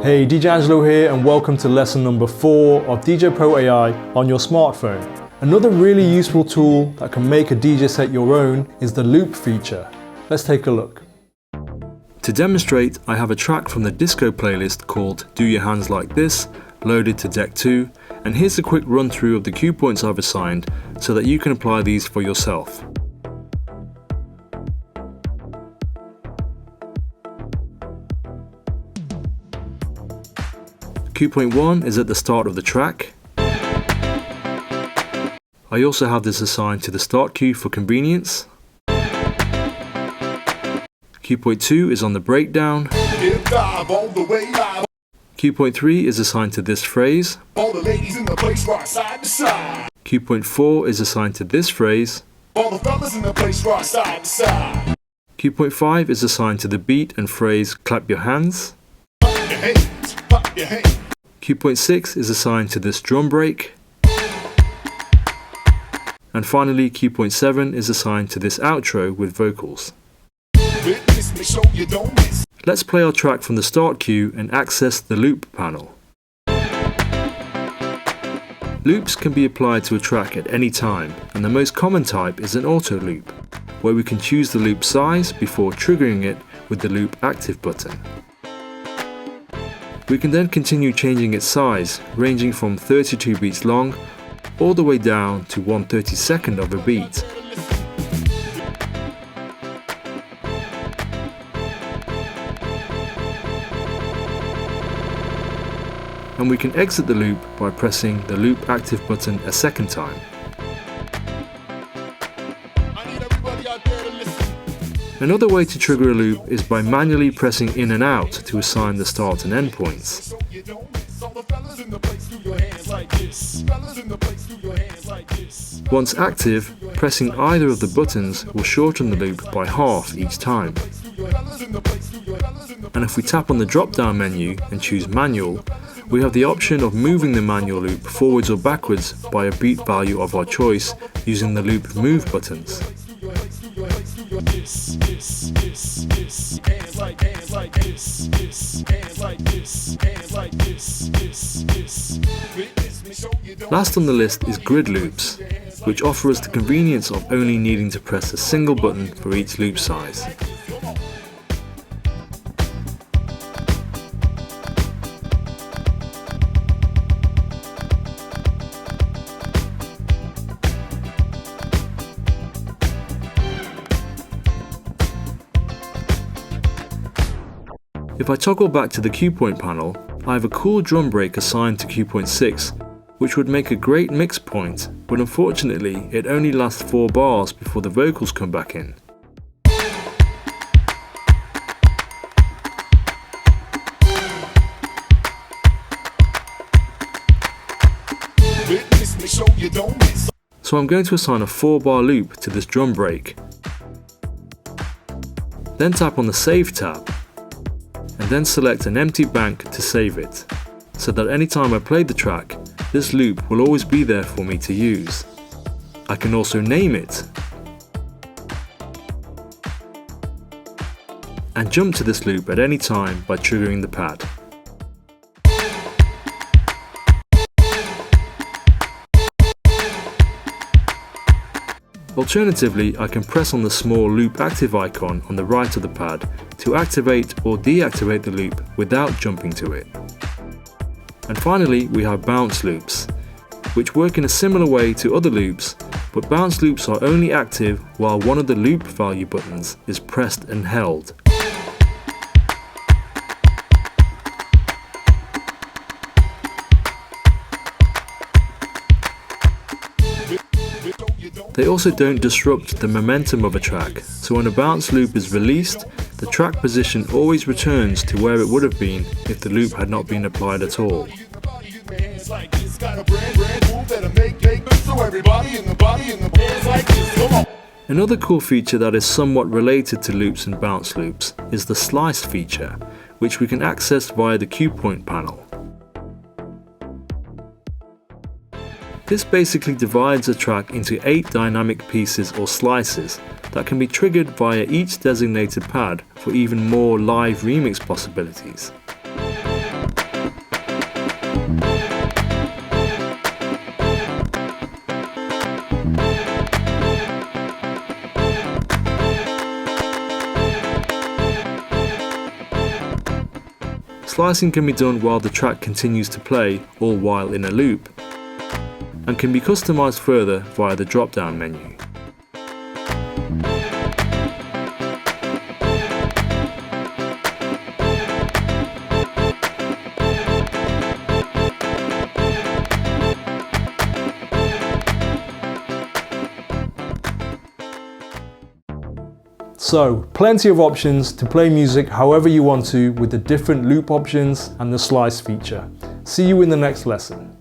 Hey, DJ Angelo here and welcome to lesson number 4 of DJ Pro AI on your smartphone. Another really useful tool that can make a DJ set your own is the loop feature. Let's take a look. To demonstrate, I have a track from the disco playlist called Do Your Hands Like This loaded to Deck 2, and here's a quick run through of the cue points I've assigned so that you can apply these for yourself. Cue point 1 is at the start of the track. I also have this assigned to the start cue for convenience. Cue point 2 is on the breakdown. Cue point 3 is assigned to this phrase. Cue point 4 is assigned to this phrase. Cue point 5 is assigned to the beat and phrase clap your hands. Cue point 6 is assigned to this drum break. And finally, cue point 7 is assigned to this outro with vocals. Let's play our track from the start cue and access the loop panel. Loops can be applied to a track at any time, and the most common type is an auto loop, where we can choose the loop size before triggering it with the loop active button. We can then continue changing its size, ranging from 32 beats long all the way down to 1/32 of a beat. And we can exit the loop by pressing the loop active button a second time. Another way to trigger a loop is by manually pressing in and out to assign the start and end points. Once active, pressing either of the buttons will shorten the loop by half each time. And if we tap on the drop-down menu and choose manual, we have the option of moving the manual loop forwards or backwards by a beat value of our choice using the loop move buttons. Last on the list is grid loops, which offer us the convenience of only needing to press a single button for each loop size. If I toggle back to the cue point panel, I have a cool drum break assigned to cue point 6, which would make a great mix point, but unfortunately it only lasts 4 bars before the vocals come back in. So I'm going to assign a 4-bar loop to this drum break. Then tap on the Save tab, and then select an empty bank to save it, so that anytime I play the track, this loop will always be there for me to use. I can also name it, and jump to this loop at any time by triggering the pad. Alternatively, I can press on the small loop active icon on the right of the pad to activate or deactivate the loop without jumping to it. And finally, we have bounce loops, which work in a similar way to other loops, but bounce loops are only active while one of the loop value buttons is pressed and held. They also don't disrupt the momentum of a track, so when a bounce loop is released, the track position always returns to where it would have been if the loop had not been applied at all. Another cool feature that is somewhat related to loops and bounce loops is the slice feature, which we can access via the cue point panel. This basically divides a track into 8 dynamic pieces or slices that can be triggered via each designated pad for even more live remix possibilities. Slicing can be done while the track continues to play or while in a loop, and can be customized further via the drop-down menu. So, plenty of options to play music however you want to with the different loop options and the slice feature. See you in the next lesson.